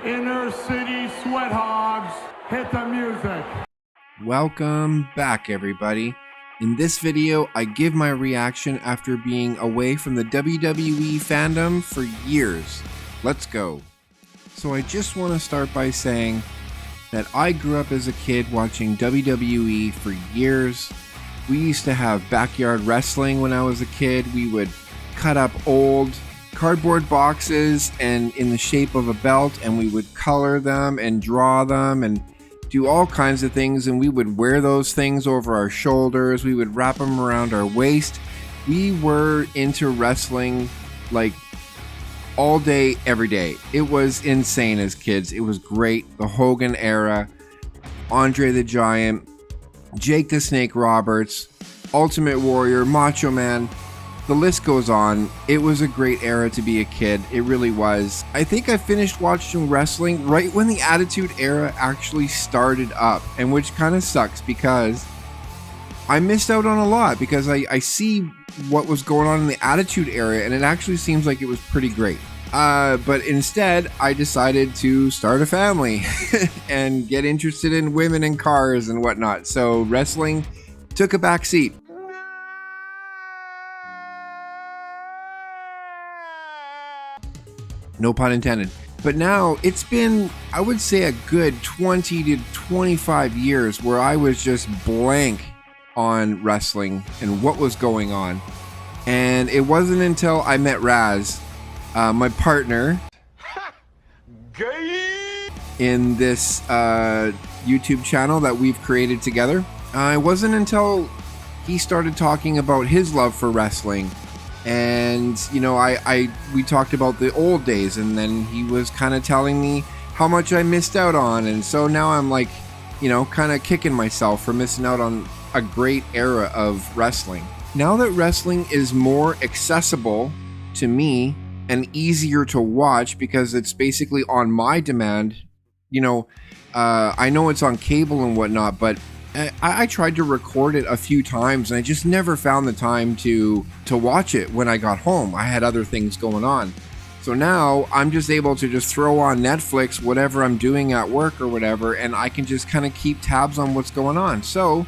Inner City Sweat Hogs, hit the music. Welcome back, everybody. In this video, I give my reaction after being away from the WWE fandom for years. Let's go. So I just want to start by saying that I grew up as a kid watching WWE for years. We used to have backyard wrestling when I was a kid. We would cut up old cardboard boxes and in the shape of a belt, and we would color them and draw them and do all kinds of things, and we would wear those things over our shoulders. We would wrap them around our waist. We were into wrestling like all day, every day. It was insane as kids. It was great. The Hogan era, Andre the Giant, Jake the Snake Roberts, Ultimate Warrior, Macho Man. The list goes on. It was a great era to be a kid. It really was. I think I finished watching wrestling right when the Attitude Era actually started up, and which kind of sucks because I missed out on a lot because I see what was going on in the Attitude Era, and it actually seems like it was pretty great. But instead, I decided to start a family and get interested in women and cars and whatnot. So wrestling took a back seat. No pun intended. But now it's been, I would say, a good 20 to 25 years where I was just blank on wrestling and what was going on. And it wasn't until I met Raz, my partner, in this YouTube channel that we've created together. It wasn't until he started talking about his love for wrestling. And, you know, we talked about the old days, and then he was kind of telling me how much I missed out on. And so now I'm like, you know, kind of kicking myself for missing out on a great era of wrestling. Now that wrestling is more accessible to me and easier to watch because it's basically on my demand, you know, I know it's on cable and whatnot, but I tried to record it a few times and I just never found the time to watch it when I got home. I had other things going on. So now I'm just able to just throw on Netflix, whatever I'm doing at work or whatever, and I can just kind of keep tabs on what's going on. So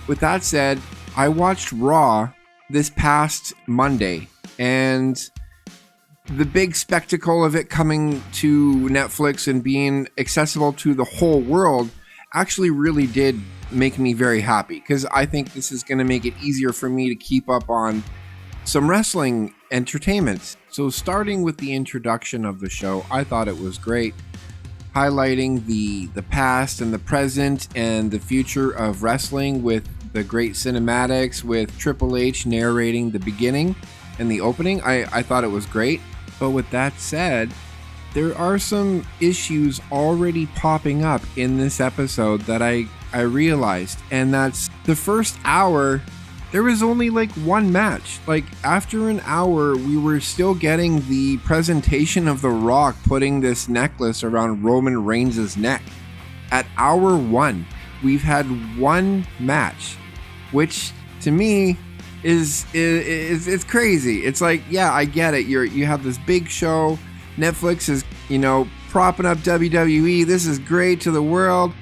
with that said, I watched Raw this past Monday, and the big spectacle of it coming to Netflix and being accessible to the whole world actually really did make me very happy, because I think this is going to make it easier for me to keep up on some wrestling entertainment. So starting with the introduction of the show, I thought it was great, highlighting the past and the present and the future of wrestling with the great cinematics, with Triple H narrating the beginning and the opening. I thought it was great. But with that said, there are some issues already popping up in this episode that I realized, and that's the first hour, there was only like one match. Like after an hour, we were still getting the presentation of The Rock putting this necklace around Roman Reigns' neck. At hour one, we've had one match, which to me is it's crazy. It's like, yeah, I get it. You have this big show. Netflix is, you know, propping up WWE. This is great to the world.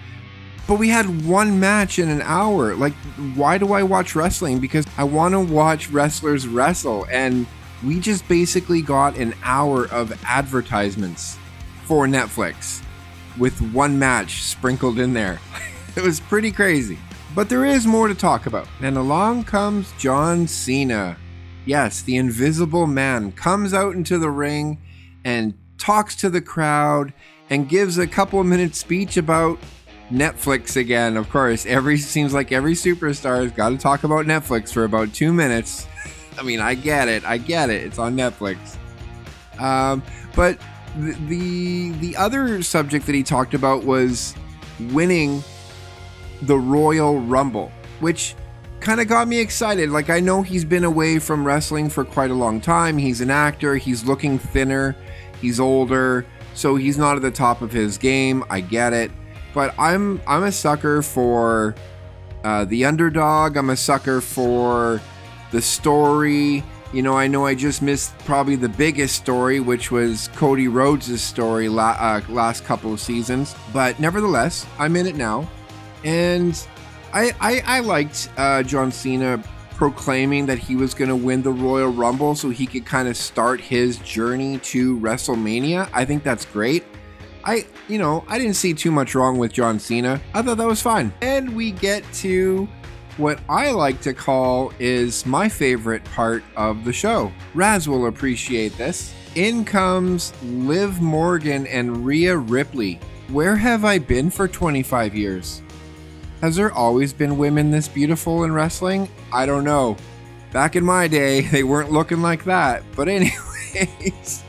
But we had one match in an hour. Like, why do I watch wrestling? Because I want to watch wrestlers wrestle. And we just basically got an hour of advertisements for Netflix with one match sprinkled in there. It was pretty crazy. But there is more to talk about. And along comes John Cena. Yes, the Invisible Man comes out into the ring and talks to the crowd and gives a couple of minute speech about Netflix again. Of course, seems like every superstar has got to talk about Netflix for about 2 minutes. I mean, I get it. It's on Netflix. But the other subject that he talked about was winning the Royal Rumble, which kind of got me excited. Like, I know he's been away from wrestling for quite a long time. He's an actor. He's looking thinner. He's older, so he's not at the top of his game. I get it. But I'm a sucker for the underdog. I'm a sucker for the story. I know I just missed probably the biggest story, which was Cody Rhodes' story last couple of seasons. But nevertheless, I'm in it now. And I liked John Cena proclaiming that he was going to win the Royal Rumble so he could kind of start his journey to WrestleMania. I think that's great. I didn't see too much wrong with John Cena. I thought that was fine. And we get to what I like to call is my favorite part of the show. Raz will appreciate this. In comes Liv Morgan and Rhea Ripley. Where have I been for 25 years? Has there always been women this beautiful in wrestling? I don't know. Back in my day, they weren't looking like that. But anyways,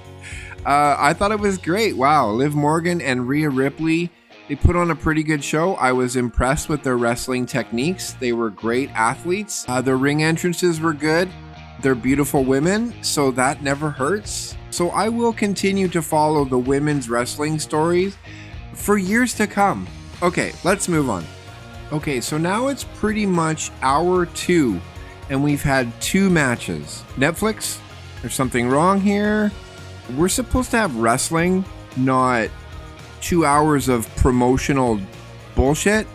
I thought it was great. Wow, Liv Morgan and Rhea Ripley, they put on a pretty good show. I was impressed with their wrestling techniques. They were great athletes. Their ring entrances were good. They're beautiful women, so that never hurts. So I will continue to follow the women's wrestling stories for years to come. Okay, let's move on. Okay, so now it's pretty much hour 2, and we've had 2 matches. Netflix, there's something wrong here. We're supposed to have wrestling, not 2 hours of promotional bullshit.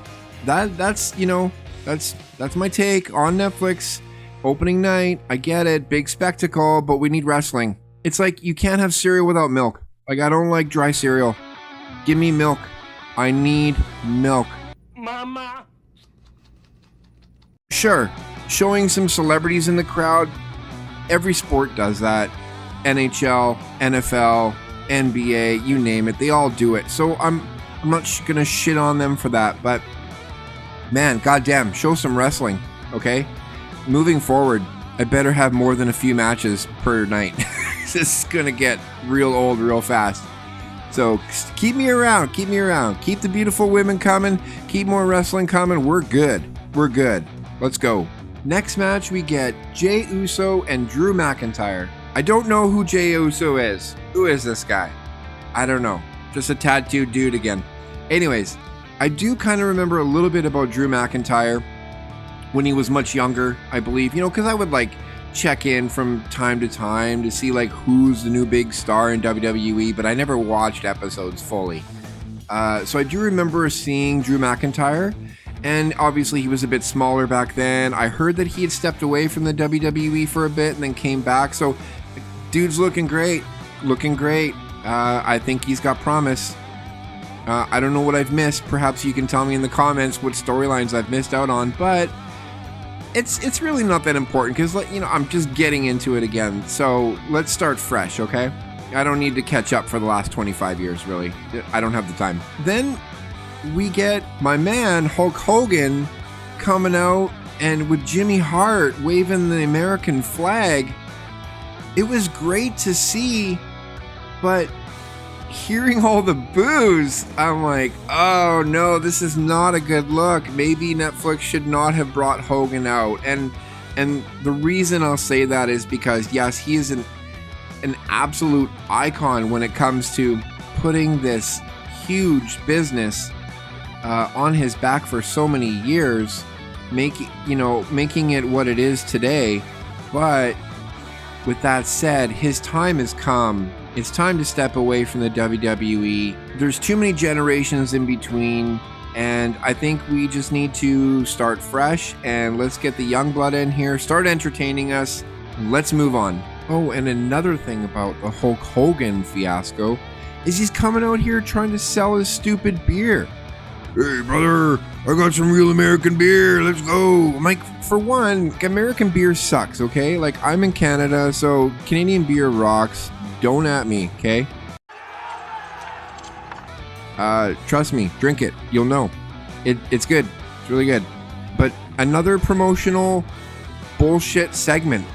That's my take on Netflix. Opening night, I get it, big spectacle, but we need wrestling. It's like you can't have cereal without milk. Like, I don't like dry cereal. Give me milk. I need milk. Mama. Sure, showing some celebrities in the crowd. Every sport does that. NHL, NFL, NBA, you name it, they all do it. So I'm not gonna shit on them for that, but man, goddamn, show some wrestling, okay? Moving forward, I better have more than a few matches per night. This is gonna get real old real fast. So keep me around, keep the beautiful women coming, keep more wrestling coming. We're good. Let's go. Next match, we get Jey Uso and Drew McIntyre. I don't know who Jey Uso is. Who is this guy? I don't know. Just a tattooed dude again. Anyways, I do kind of remember a little bit about Drew McIntyre when he was much younger, I believe. Because I would check in from time to time to see who's the new big star in WWE, but I never watched episodes fully. So I do remember seeing Drew McIntyre, and obviously he was a bit smaller back then. I heard that he had stepped away from the WWE for a bit and then came back. So dude's looking great. I think he's got promise. I don't know what I've missed. Perhaps you can tell me in the comments what storylines I've missed out on, but it's really not that important because I'm just getting into it again. So let's start fresh, okay? I don't need to catch up for the last 25 years, really. I don't have the time. Then we get my man Hulk Hogan coming out and with Jimmy Hart waving the American flag. It was great to see, but hearing all the boos, I'm like, oh no, this is not a good look. Maybe Netflix should not have brought Hogan out. And the reason I'll say that is because, yes, he is an absolute icon when it comes to putting this huge business on his back for so many years, making it what it is today. But with that said, his time has come. It's time to step away from the WWE. There's too many generations in between, and I think we just need to start fresh, and let's get the young blood in here, start entertaining us, and let's move on. Oh, and another thing about the Hulk Hogan fiasco is he's coming out here trying to sell his stupid beer. Hey, brother, I got some real American beer. Let's go. I'm like, for one, American beer sucks, okay? I'm in Canada, so Canadian beer rocks. Don't at me, okay? Trust me, drink it. You'll know. It's good. It's really good. But another promotional bullshit segment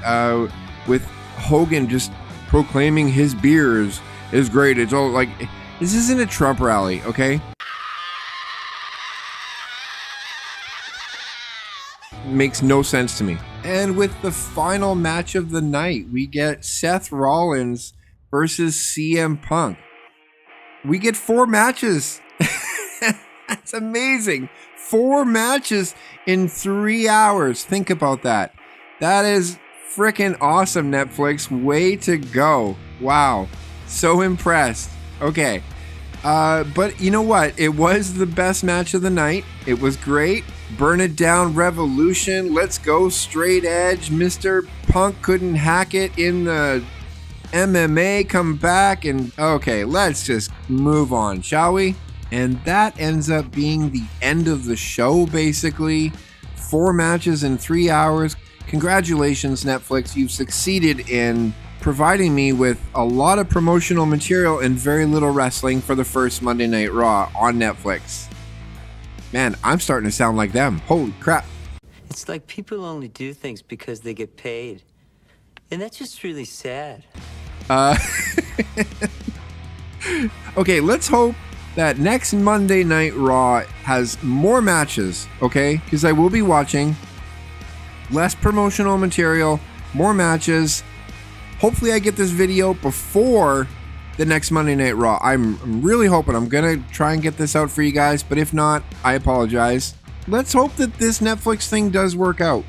with Hogan just proclaiming his beers is great. It's all this isn't a Trump rally, okay? Makes no sense to me. And with the final match of the night, we get Seth Rollins versus CM Punk. We get 4 matches. That's amazing. 4 matches in 3 hours. Think about that. That is Freaking awesome, Netflix. Way to go. Wow. So impressed. Okay. But you know what? It was the best match of the night. It was great. Burn It Down Revolution. Let's go straight edge. Mr. Punk couldn't hack it in the MMA. Come back and okay, let's just move on, shall we? And that ends up being the end of the show, basically. 4 matches in 3 hours. Congratulations, Netflix. You've succeeded in providing me with a lot of promotional material and very little wrestling for the first Monday Night Raw on Netflix. Man, I'm starting to sound like them. Holy crap. It's like people only do things because they get paid. And that's just really sad. Okay, let's hope that next Monday Night Raw has more matches, okay? Because I will be watching. Less promotional material, more matches. Hopefully I get this video before the next Monday Night Raw. I'm really hoping. I'm going to try and get this out for you guys, but if not, I apologize. Let's hope that this Netflix thing does work out.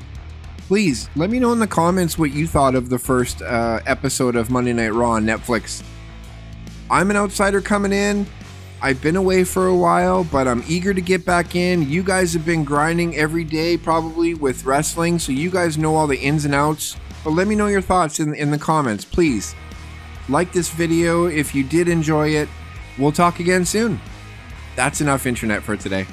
Please, let me know in the comments what you thought of the first episode of Monday Night Raw on Netflix. I'm an outsider coming in. I've been away for a while, but I'm eager to get back in. You guys have been grinding every day probably with wrestling, so you guys know all the ins and outs. But let me know your thoughts in the comments, please. Like this video if you did enjoy it. We'll talk again soon. That's enough internet for today.